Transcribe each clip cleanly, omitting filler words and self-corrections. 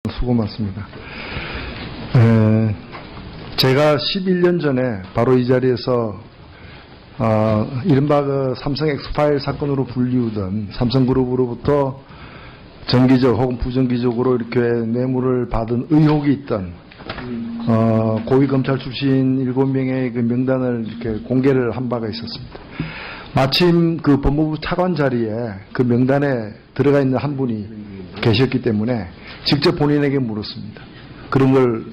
수고 많습니다. 제가 11년 전에 바로 이 자리에서 이른바 그 삼성 엑스파일 사건으로 불리우던 삼성그룹으로부터 정기적 혹은 부정기적으로 이렇게 뇌물을 받은 의혹이 있던 고위 검찰 출신 7명의 그 명단을 이렇게 공개를 한 바가 있었습니다. 마침 그 법무부 차관 자리에 그 명단에 들어가 있는 한 분이 계셨기 때문에 직접 본인에게 물었습니다. 그런 걸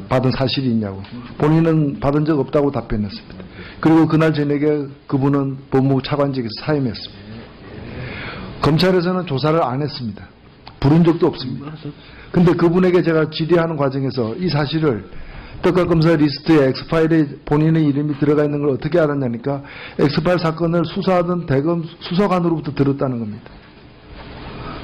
받은 사실이 있냐고. 본인은 받은 적 없다고 답변했습니다. 그리고 그날 저녁에 그분은 법무부 차관직에서 사임했습니다. 검찰에서는 조사를 안 했습니다. 부른 적도 없습니다. 근데 그분에게 제가 질의하는 과정에서 이 사실을 특가검사 리스트에 엑스파일에 본인의 이름이 들어가 있는 걸 어떻게 알았냐니까 엑스파일 사건을 수사하던 대검 수사관으로부터 들었다는 겁니다.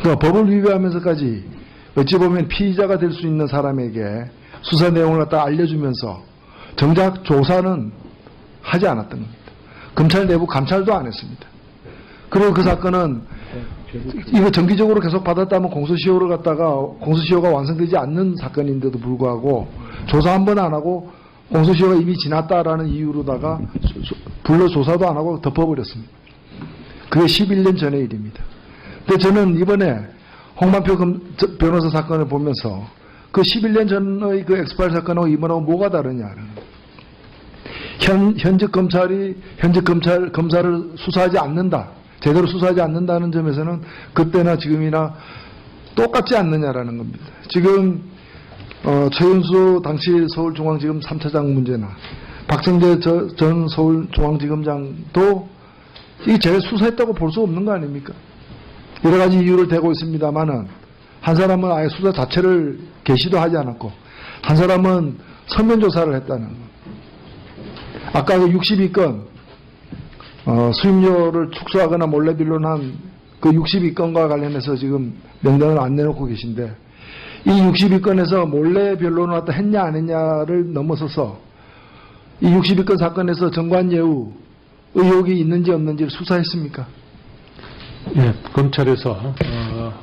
그러니까 법을 위배하면서까지 어찌 보면 피의자가 될 수 있는 사람에게 수사 내용을 갖다 알려주면서 정작 조사는 하지 않았던 겁니다. 검찰 내부 감찰도 안 했습니다. 그리고 그 사건은 이거 정기적으로 계속 받았다면 공소시효를 갖다가 공소시효가 완성되지 않는 사건인데도 불구하고 조사 한 번 안 하고 공소시효가 이미 지났다라는 이유로다가 불러 조사도 안 하고 덮어버렸습니다. 그게 11년 전의 일입니다. 근데 저는 이번에 홍만표 변호사 사건을 보면서 그 11년 전의 그 엑스파일 사건하고 이번하고 뭐가 다르냐는 현직 검사를 수사하지 않는다. 제대로 수사하지 않는다는 점에서는 그때나 지금이나 똑같지 않느냐라는 겁니다. 지금 최윤수 당시 서울중앙지검 3차장 문제나 박성재 전 서울중앙지검장도 이게 제가 수사했다고 볼 수 없는 거 아닙니까? 여러 가지 이유를 대고 있습니다만은 한 사람은 아예 수사 자체를 개시도 하지 않았고 한 사람은 서면 조사를 했다는 거. 아까 그 62건 수임료를 축소하거나 몰래 빌런한 그 62건과 관련해서 지금 명단을 안 내놓고 계신데 이 62건에서 몰래 변론을 갖다 했냐 안 했냐를 넘어서서 이 62건 사건에서 정관예우 의혹이 있는지 없는지를 수사했습니까? 예, 검찰에서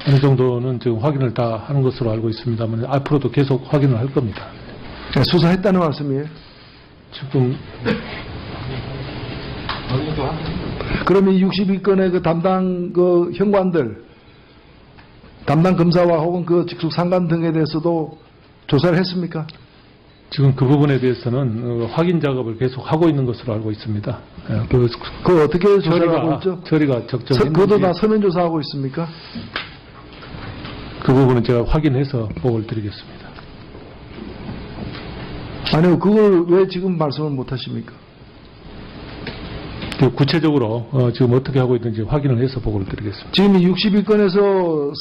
어느 정도는 지금 확인을 다 하는 것으로 알고 있습니다만 앞으로도 계속 확인을 할 겁니다. 네, 수사했다는 말씀이에요? 지금 그럼 이 62건의 그 담당 그 현관들, 담당 검사와 혹은 그 직속 상관 등에 대해서도 조사를 했습니까? 지금 그 부분에 대해서는 확인 작업을 계속 하고 있는 것으로 알고 있습니다. 예, 그거 어떻게 조사를 하고 있죠? 처리가 적정했는지 그것도 다 서면 조사하고 있습니까? 그 부분은 제가 확인해서 보고를 드리겠습니다. 아니요, 그걸 왜 지금 말씀을 못 하십니까? 구체적으로 지금 어떻게 하고 있는지 확인을 해서 보고를 드리겠습니다. 지금 이 62건에서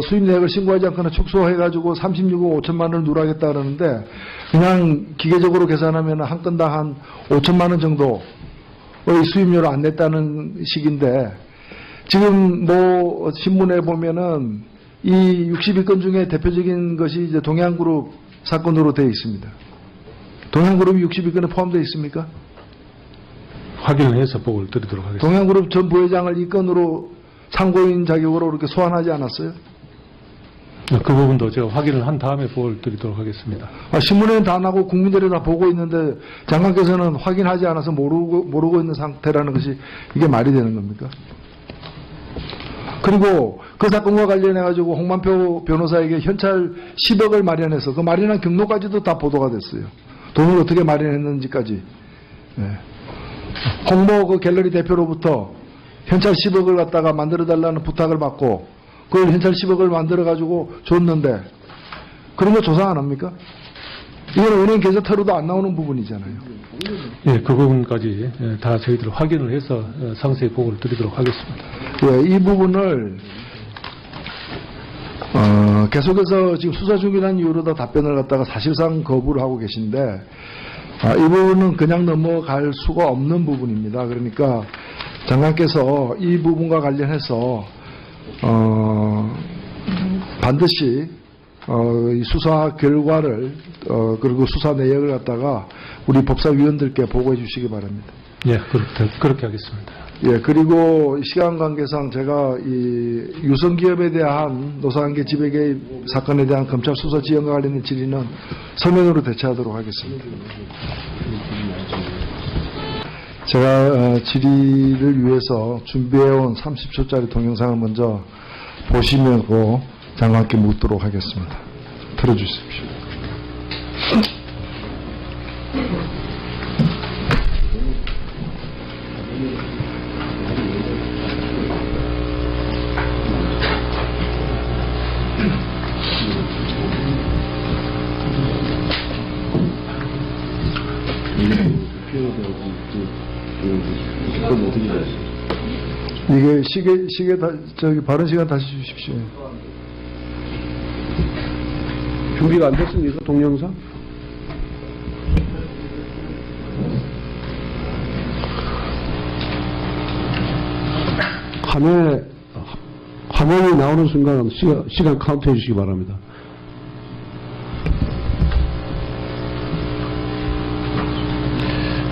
수입 내역을 신고하지 않거나 축소해가지고 36억 5천만 원을 누락했다 그러는데 그냥 기계적으로 계산하면 한 건당 한 5천만 원 정도의 수입료를 안 냈다는 식인데 지금 뭐 신문에 보면은 이 62건 중에 대표적인 것이 이제 동양그룹 사건으로 되어 있습니다. 동양그룹이 62건에 포함되어 있습니까? 확인을 해서 보고를 드리도록 하겠습니다. 동양그룹 전 부회장을 이 건으로 참고인 자격으로 이렇게 소환하지 않았어요? 그 부분도 제가 확인을 한 다음에 보고를 드리도록 하겠습니다. 신문에는 다 나고 국민들이 다 보고 있는데 장관께서는 확인하지 않아서 모르고 있는 상태라는 것이 이게 말이 되는 겁니까? 그리고 그 사건과 관련해가지고 홍만표 변호사에게 현찰 10억을 마련해서 그 마련한 경로까지도 다 보도가 됐어요. 돈을 어떻게 마련했는지까지. 네. 홍모 그 갤러리 대표로부터 현찰 10억을 갖다가 만들어달라는 부탁을 받고 그걸 현찰 10억을 만들어가지고 줬는데 그런 거 조사 안 합니까? 이건 은행 계좌태로도 안 나오는 부분이잖아요. 예, 그 부분까지 다 저희들 확인을 해서 상세히 보고를 드리도록 하겠습니다. 예, 이 부분을 계속해서 지금 수사 중이라는 이유로 다 답변을 갖다가 사실상 거부를 하고 계신데 이 부분은 그냥 넘어갈 수가 없는 부분입니다. 그러니까 장관께서 이 부분과 관련해서 반드시 이 수사 결과를 그리고 수사 내역을 갖다가 우리 법사위원들께 보고해 주시기 바랍니다. 예, 그렇게 하겠습니다. 예, 그리고 시간 관계상 제가 이 유성기업에 대한 노사관계 지배개입 사건에 대한 검찰 수사 지연과 관련된 질의는 서면으로 대체하도록 하겠습니다. 제가 질의를 위해서 준비해온 30초짜리 동영상을 먼저 보시고 장관께 묻도록 하겠습니다. 들어주십시오. 이게 시계 발언 시간 다시 주십시오. 준비가 안 됐습니까? 동영상? 화면이 나오는 순간 시간 카운트 해주시기 바랍니다.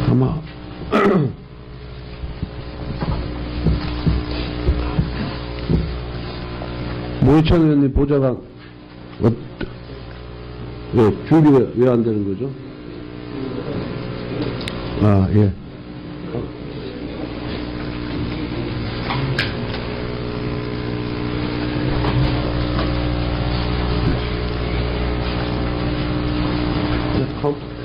아마 모희찬 의원님 보좌관 준비가 왜 안 되는 거죠? 아, 예. 카운트.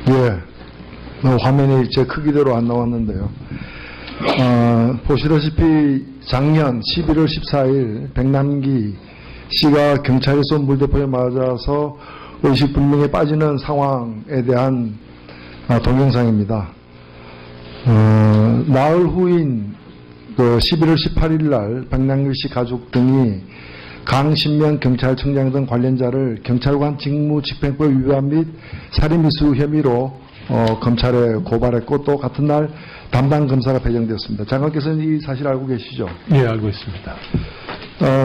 예, 화면이 제 크기대로 안 나왔는데요. 보시다시피 작년 11월 14일 백남기 씨가 경찰에서 물대포에 맞아서 의식불명에 빠지는 상황에 대한 동영상입니다. 나흘 후인 11월 18일 날 백남기 씨 가족 등이 강신명 경찰청장 등 관련자를 경찰관 직무집행법 위반 및 살인미수 혐의로 검찰에 고발했고 또 같은 날 담당 검사가 배정되었습니다. 장관께서는 이 사실 알고 계시죠? 예, 알고 있습니다.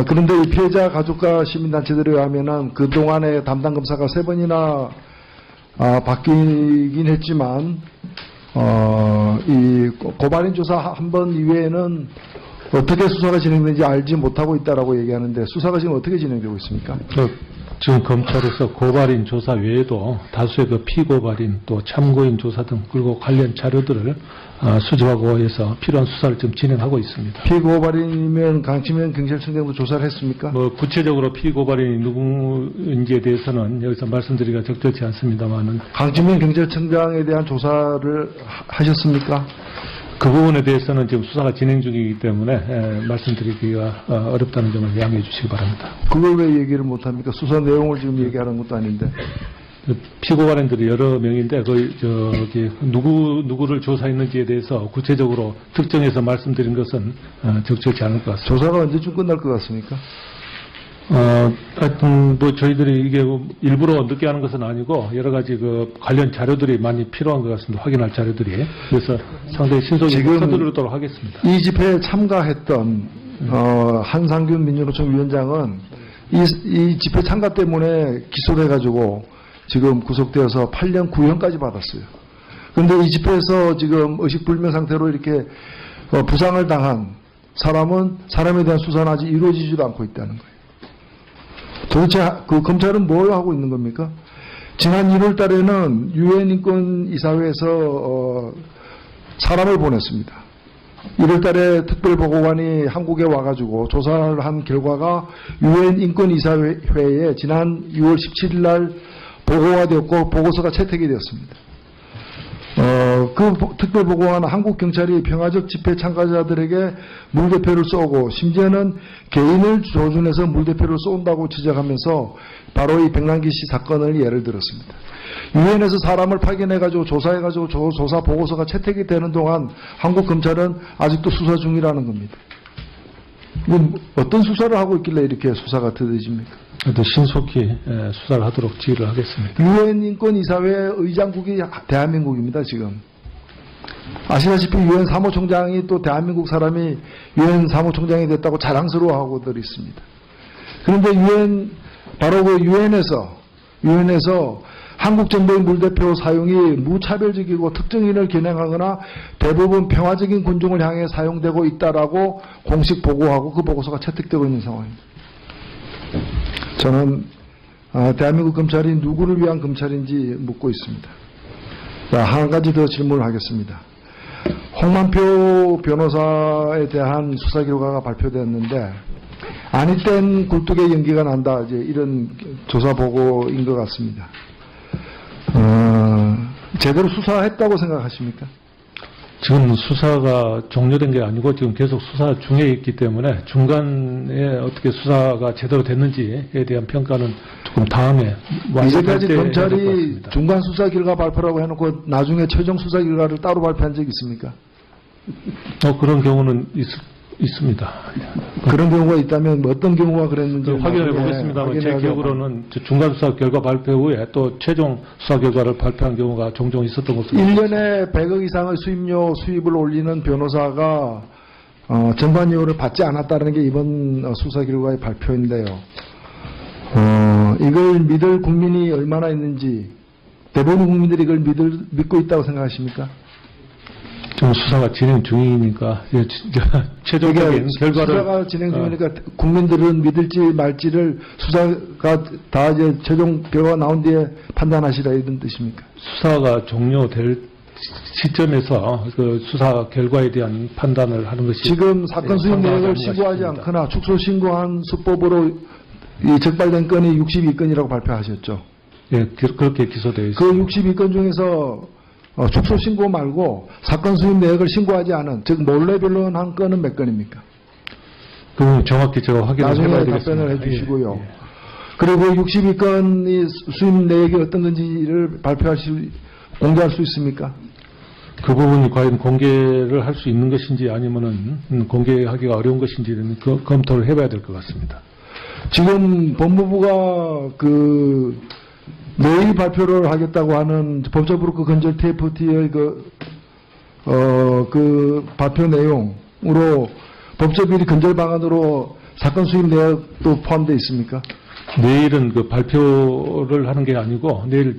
그런데 이 피해자 가족과 시민단체들에 의하면은 그동안에 담당 검사가 3번이나 바뀌긴 했지만 이 고발인 조사 한 번 이외에는 어떻게 수사가 진행되는지 알지 못하고 있다라고 얘기하는데 수사가 지금 어떻게 진행되고 있습니까? 지금 검찰에서 고발인 조사 외에도 다수의 피고발인 또 참고인 조사 등 그리고 관련 자료들을 수집하고 해서 필요한 수사를 지금 진행하고 있습니다. 피고발인이면 강치명 경찰청장도 조사를 했습니까? 구체적으로 피고발인이 누구인지에 대해서는 여기서 말씀드리기가 적절치 않습니다만은 강치명 경찰청장에 대한 조사를 하셨습니까? 그 부분에 대해서는 지금 수사가 진행 중이기 때문에 말씀드리기가 어렵다는 점을 양해해 주시기 바랍니다. 그걸 왜 얘기를 못합니까? 수사 내용을 지금 얘기하는 것도 아닌데. 피고발인들이 여러 명인데 누구를 조사했는지에 대해서 구체적으로 특정해서 말씀드린 것은 적절치 않을 것 같습니다. 조사가 언제쯤 끝날 것 같습니까? 하여튼 저희들이 이게 일부러 늦게 하는 것은 아니고 여러 가지 관련 자료들이 많이 필요한 것 같습니다. 확인할 자료들이. 그래서 상당히 신속히 서두르도록 하겠습니다. 이 집회에 참가했던 한상균 민주노총 위원장은 이 집회 참가 때문에 기소돼가지고 지금 구속되어서 8년 9년까지 받았어요. 그런데 이 집회에서 지금 의식불명 상태로 이렇게 부상을 당한 사람에 대한 수사는 아직 이루어지지도 않고 있다는 거예요. 도대체 그 검찰은 뭘 하고 있는 겁니까? 지난 1월 달에는 유엔 인권이사회에서 사람을 보냈습니다. 1월 달에 특별보고관이 한국에 와가지고 조사를 한 결과가 유엔 인권이사회에 지난 6월 17일 날 보고가 되었고 보고서가 채택이 되었습니다. 특별보고한 한국경찰이 평화적 집회 참가자들에게 물대표를 쏘고 심지어는 개인을 조준해서 물대표를 쏜다고 지적하면서 바로 이 백남기 씨 사건을 예를 들었습니다. 유엔에서 사람을 파견해가지고 조사해가지고 조사 보고서가 채택이 되는 동안 한국 검찰은 아직도 수사 중이라는 겁니다. 어떤 수사를 하고 있길래 이렇게 수사가 더뎌집니까? 더 신속히 수사를 하도록 지휘를 하겠습니다. 유엔 인권이사회 의장국이 대한민국입니다, 지금. 아시다시피 유엔 사무총장이 또 대한민국 사람이 유엔 사무총장이 됐다고 자랑스러워하고들 있습니다. 그런데 바로 그 유엔에서 한국 정부의 물대표 사용이 무차별적이고 특정인을 겨냥하거나 대부분 평화적인 군중을 향해 사용되고 있다라고 공식 보고하고 그 보고서가 채택되고 있는 상황입니다. 저는 대한민국 검찰이 누구를 위한 검찰인지 묻고 있습니다. 자, 한 가지 더 질문을 하겠습니다. 홍만표 변호사에 대한 수사 결과가 발표됐는데 아니땐 굴뚝에 연기가 난다, 이제 이런 조사 보고인 것 같습니다. 제대로 수사했다고 생각하십니까? 지금 수사가 종료된 게 아니고 지금 계속 수사 중에 있기 때문에 중간에 어떻게 수사가 제대로 됐는지에 대한 평가는 조금 다음에 완성할 이제까지 때 해야 될 것 검찰이 같습니다. 중간 수사 결과 발표라고 해놓고 나중에 최종 수사 결과를 따로 발표한 적이 있습니까? 그런 경우는 있습니다. 그런 경우가 있다면 어떤 경우가 그랬는지 확인해 나중에 보겠습니다만 제 확인해가지고 기억으로는 중간 수사 결과 발표 후에 또 최종 수사 결과를 발표한 경우가 종종 있었던 것으로 1년에 100억 이상의 수입을 올리는 변호사가 정관료를 받지 않았다는 게 이번 수사 결과의 발표인데요. 이걸 믿을 국민이 얼마나 있는지 대부분 국민들이 이걸 믿고 있다고 생각하십니까? 지금 수사가 진행 중이니까 최종적인 결과를 수사가 진행 중이니까 국민들은 믿을지 말지를 수사가 다 이제 최종 결과가 나온 뒤에 판단하시라 이런 뜻입니까? 수사가 종료될 시점에서 그 수사 결과에 대한 판단을 하는 것이 지금 사건 수입 내역을 신고하지 않거나 축소 신고한 수법으로 이 적발된 건이 62건이라고 발표하셨죠. 예, 그렇게 기소되어 그 있습니다. 62건 중에서 축소 신고 말고 사건 수입 내역을 신고하지 않은, 즉 몰래 변론한 건은 몇 건입니까? 그 정확히 제가 확인을 나중에 해봐야 답변을 되겠습니다. 해주시고요. 예, 예. 그리고 62건이 수입 내역이 어떤 건지를 공개할 수 있습니까? 그 부분이 과연 공개를 할 수 있는 것인지 아니면은 공개하기가 어려운 것인지는 검토를 해봐야 될 것 같습니다. 지금 법무부가 내일 발표를 하겠다고 하는 법조브로커 건설 TFT의 발표 내용으로 법조비리 건설 방안으로 사건 수입 내역도 포함되어 있습니까? 내일은 그 발표를 하는 게 아니고 내일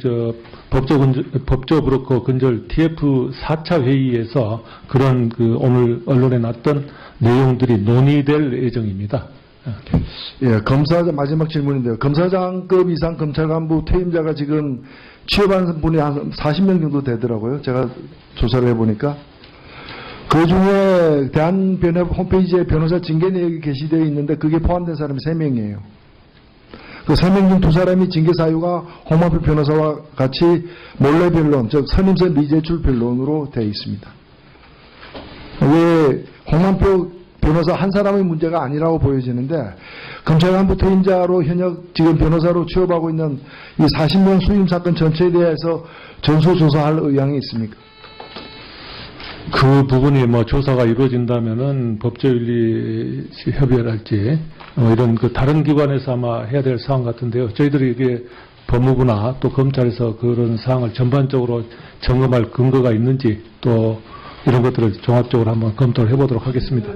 법조브로커 건설 TF 4차 회의에서 그런 오늘 언론에 났던 내용들이 논의될 예정입니다. 예, 마지막 질문인데요. 검사장급 이상 검찰 간부 퇴임자가 지금 취업한 분이 한 40명 정도 되더라고요. 제가 조사를 해보니까. 그 중에 대한변협 홈페이지에 변호사 징계 내역이 게시되어 있는데 그게 포함된 사람이 3명이에요. 그 3명 중 2사람이 징계 사유가 홍만표 변호사와 같이 몰래 변론, 즉 선임서 미제출 변론으로 되어 있습니다. 왜 홍만표 변호사 한 사람의 문제가 아니라고 보여지는데 검찰 간부 퇴임자로 현역 지금 변호사로 취업하고 있는 이 40명 수임 사건 전체에 대해서 전수조사할 의향이 있습니까? 그 부분이 조사가 이루어진다면은 법조윤리협의회랄지 이런 다른 기관에서 아마 해야 될 사항 같은데요. 저희들이 이게 법무부나 또 검찰에서 그런 사항을 전반적으로 점검할 근거가 있는지 또 이런 것들을 종합적으로 한번 검토를 해보도록 하겠습니다.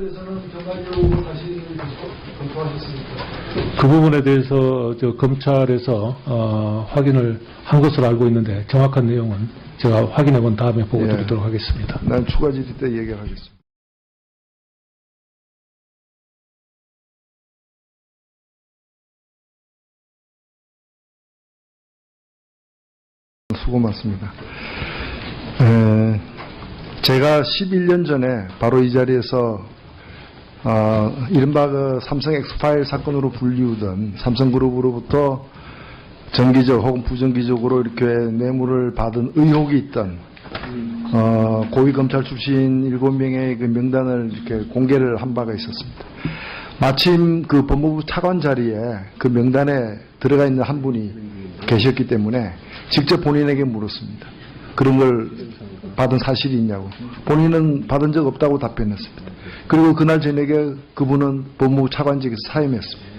그 부분에 대해서 검찰에서 확인을 한 것으로 알고 있는데 정확한 내용은 제가 확인해 본 다음에 보고 드리도록 하겠습니다. 난 추가 질의 때 얘기하겠습니다. 수고 많습니다. 제가 11년 전에 바로 이 자리에서 이른바 삼성 엑스파일 사건으로 불리우던 삼성그룹으로부터 정기적 혹은 부정기적으로 이렇게 뇌물을 받은 의혹이 있던 고위 검찰 출신 7명의 그 명단을 이렇게 공개를 한 바가 있었습니다. 마침 그 법무부 차관 자리에 그 명단에 들어가 있는 한 분이 계셨기 때문에 직접 본인에게 물었습니다. 그런 걸 받은 사실이 있냐고. 본인은 받은 적 없다고 답변했습니다. 그리고 그날 저녁에 그분은 법무부 차관직에서 사임했습니다.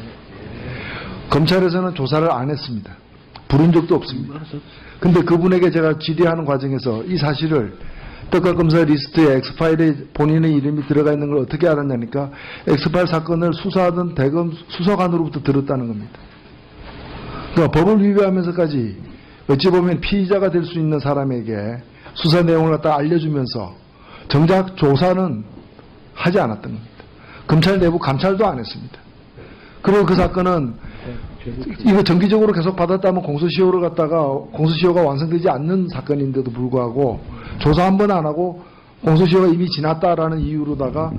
검찰에서는 조사를 안 했습니다. 부른 적도 없습니다. 근데 그분에게 제가 질의하는 과정에서 이 사실을 특가검사 리스트에 엑스파일에 본인의 이름이 들어가 있는 걸 어떻게 알았냐니까 엑스파일 사건을 수사하던 대검 수사관으로부터 들었다는 겁니다. 그러니까 법을 위배하면서까지 어찌 보면 피의자가 될 수 있는 사람에게 수사 내용을 갖다 알려주면서 정작 조사는 하지 않았던 겁니다. 검찰 내부 감찰도 안 했습니다. 그리고 그 사건은 이거 정기적으로 계속 받았다면 공소시효를 갖다가 공소시효가 완성되지 않는 사건인데도 불구하고 조사 한 번 안 하고 공소시효가 이미 지났다라는 이유로다가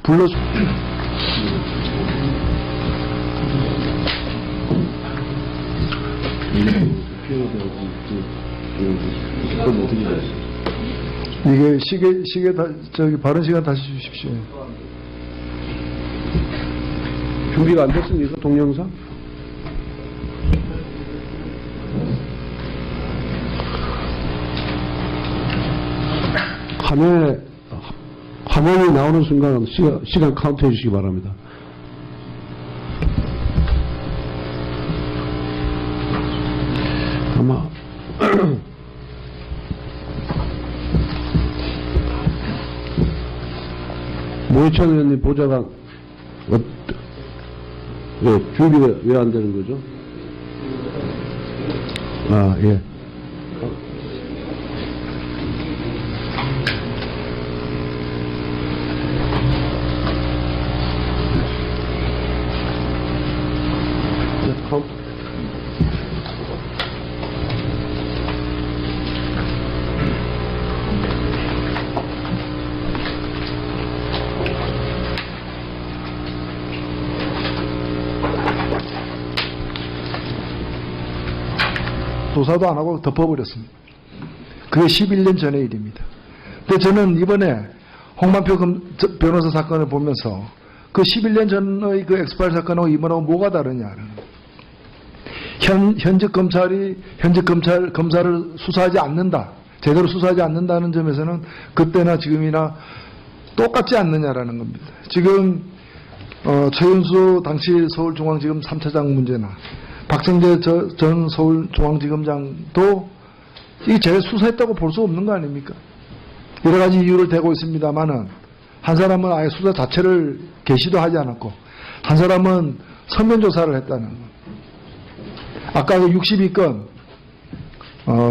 불러주. 이게 시계 발언 시간 다시 주십시오. 준비가 안 됐습니까? 동영상? 화면이 나오는 순간 시간 카운트 해주시기 바랍니다. 아마 모해찬 의원님 보좌관 준비가 왜 안 되는 거죠? 아, 예. 조사도 안 하고 덮어버렸습니다. 그게 11년 전의 일입니다. 근데 저는 이번에 홍만표 변호사 사건을 보면서 그 11년 전의 그 엑스파일 사건하고 이번하고 뭐가 다르냐는 현직 검사를 수사하지 않는다. 제대로 수사하지 않는다는 점에서는 그때나 지금이나 똑같지 않느냐라는 겁니다. 지금 최윤수 당시 서울중앙지검 3차장 문제나 박성재 전 서울중앙지검장도 이게 제가 수사했다고 볼 수 없는 거 아닙니까? 여러 가지 이유를 대고 있습니다만은 한 사람은 아예 수사 자체를 개시도 하지 않았고 한 사람은 서면 조사를 했다는 거. 아까 그 62건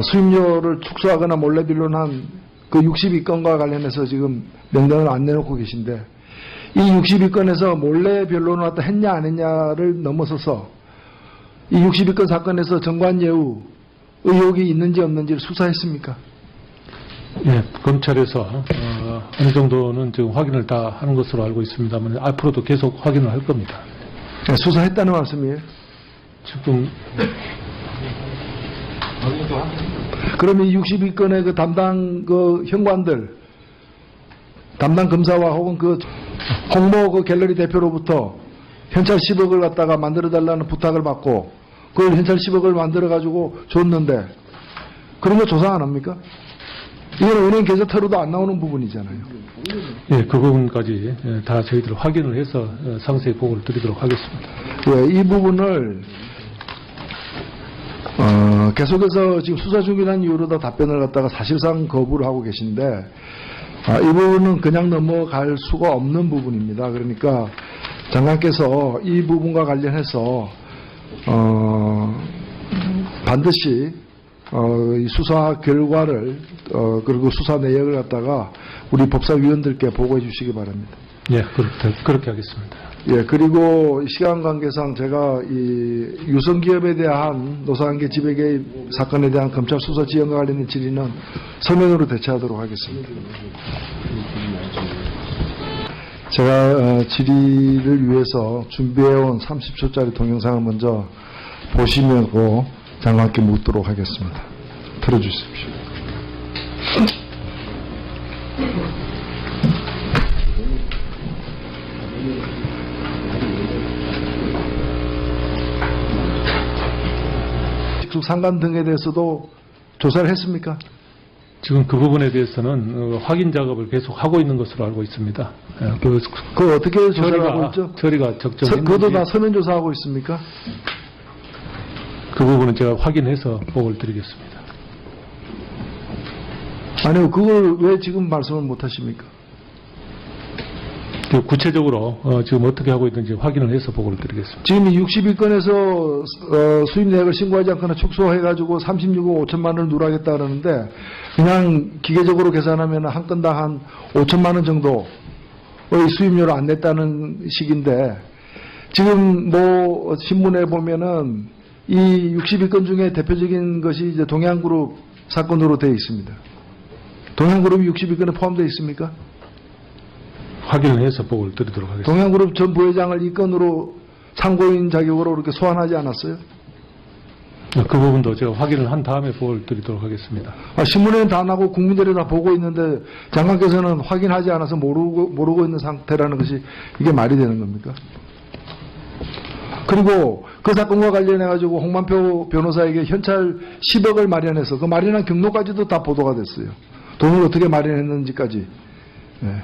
수임료를 축소하거나 몰래 변론한 그 62건과 관련해서 지금 명단을 안 내놓고 계신데 이 62건에서 몰래 변론을 갖다 했냐 안 했냐를 넘어서서 이 62건 사건에서 정관예우 의혹이 있는지 없는지를 수사했습니까? 예, 검찰에서 어느 정도는 지금 확인을 다 하는 것으로 알고 있습니다만 앞으로도 계속 확인을 할 겁니다. 네, 수사했다는 말씀이에요? 지금 그러면 이 62건의 그 담당 그 현관들, 담당 검사와 혹은 그 홍모 그 갤러리 대표로부터 현찰 10억을 갖다가 만들어달라는 부탁을 받고 그걸 현찰 10억을 만들어가지고 줬는데 그런 거 조사 안 합니까? 이건 은행 계좌태로도 안 나오는 부분이잖아요. 예, 그 부분까지 다 저희들 확인을 해서 상세히 보고를 드리도록 하겠습니다. 예, 이 부분을 계속해서 지금 수사 중이라는 이유로 답변을 갖다가 사실상 거부를 하고 계신데 이 부분은 그냥 넘어갈 수가 없는 부분입니다. 그러니까 장관께서 이 부분과 관련해서 반드시 이 수사 결과를 그리고 수사 내역을 갖다가 우리 법사위원들께 보고해 주시기 바랍니다. 예, 그렇게 하겠습니다. 예, 그리고 시간 관계상 제가 이 유성기업에 대한 노사관계 지배개입 사건에 대한 검찰 수사 지연과 관련된 질의는 서면으로 대체하도록 하겠습니다. 제가 질의를 위해서 준비해온 30초짜리 동영상을 먼저 보시고 장관께 묻도록 하겠습니다. 들어주십시오. 직속 상관 등에 대해서도 조사를 했습니까? 지금 그 부분에 대해서는 확인 작업을 계속 하고 있는 것으로 알고 있습니다. 예, 그 어떻게 조사를 하고 있죠? 처리가 그것도 적정했는지 다 서면 조사하고 있습니까? 그 부분은 제가 확인해서 보고를 드리겠습니다. 아니요, 그걸 왜 지금 말씀을 못 하십니까? 구체적으로 지금 어떻게 하고 있는지 확인을 해서 보고를 드리겠습니다. 지금 이 60일건에서 수입 내역을 신고하지 않거나 축소해가지고 36억 5천만 원을 누락했다 그러는데 그냥 기계적으로 계산하면 한 건당 한 5천만 원 정도의 수입료를 안 냈다는 식인데 지금 뭐 신문에 보면은 이 60일건 중에 대표적인 것이 이제 동양그룹 사건으로 되어 있습니다. 동양그룹이 60일건에 포함되어 있습니까? 확인을 해서 보고를 드리도록 하겠습니다. 동양그룹 전 부회장을 이 건으로 참고인 자격으로 이렇게 소환하지 않았어요? 그 부분도 제가 확인을 한 다음에 보고를 드리도록 하겠습니다. 신문에는 다 나고 국민들이 다 보고 있는데 장관께서는 확인하지 않아서 모르고 있는 상태라는 것이 이게 말이 되는 겁니까? 그리고 그 사건과 관련해가지고 홍만표 변호사에게 현찰 10억을 마련해서 그 마련한 경로까지도 다 보도가 됐어요. 돈을 어떻게 마련했는지까지. 네.